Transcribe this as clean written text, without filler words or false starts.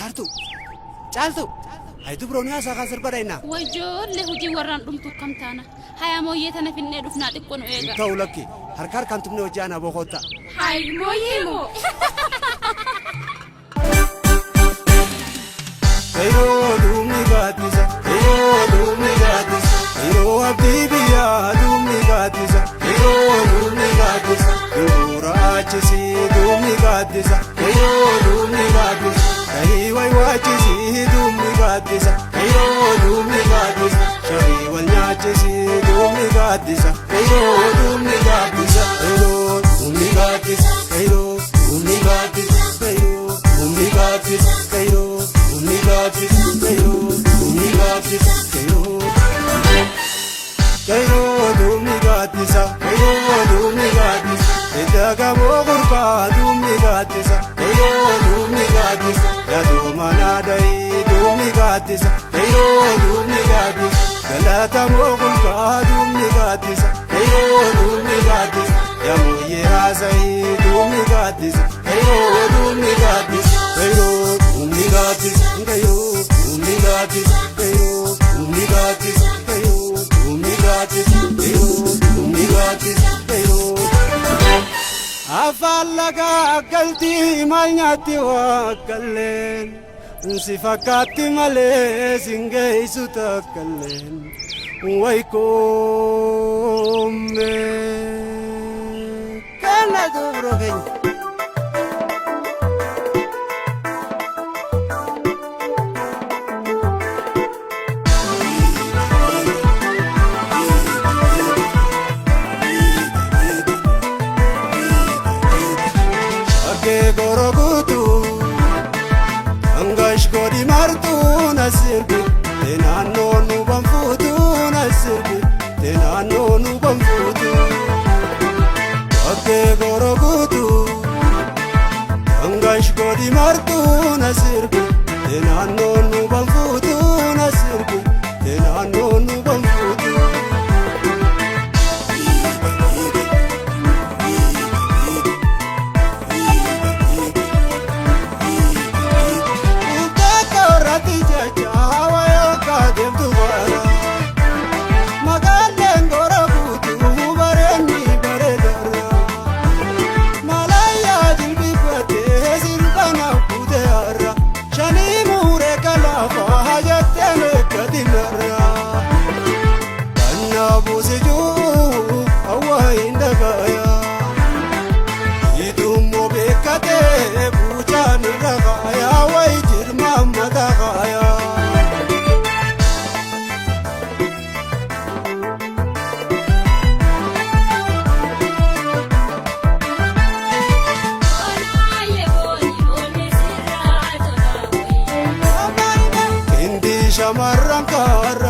Artu, caaltu. Aitu bronya saka serbarayna. Wajol le huji waran dumtu kamtana. Haya moyetana finne dufna dikkono ega. Tawlaki. Harkar kan tumne wajana bokota. Hay moyemo. Kayo dumi gatisa. Kayo dumi gatisa. Kayo abdibiya dumi gatisa. Kayo dumi gatisa. Durachisi dumi gatisa. Kayo dumi gatisa. Kayi wai wachisi dumi gatisa. Kayo dumi gatisa. Shari wanyachisi dumi gatisa. Kayo dumi gatisa. Kayo dumi gatisa. Kayo dumi gatisa. Kayo dumi gatisa. Kayo dumi gatisa. Kayo dumi gatisa. Kayo dumi gatisa. Kayo dumi gatisa. Itaga mogurpa dumi gatisa. Kayo dumi gatisa. Yado manadai dumi gatisa. Kayo dumi gatisa. Galata mogurpa dumi gatisa. Kayo dumi gatisa. Yamuye hazai dumi gatisa. Kayo dumi gatisa. Kayo dumi gatisa. Kayo dumi gatisa. Kayo dumi gatisa. Kayo dumi gatisa. Kayo dumi gatisa. Kayo Afalaga akalti malnyati wakallen sifakati male singay sutakallen waikome kana dobro gay Gorogutu Angash godi martu nasirbi Tenano nu bamfutu nasirbi Tenano nu bamfutu Ake gorogutu Angash godi martu nasirbi Tenano nu bamfutu nasirbi Tenano nu bamfutu Shamarran kar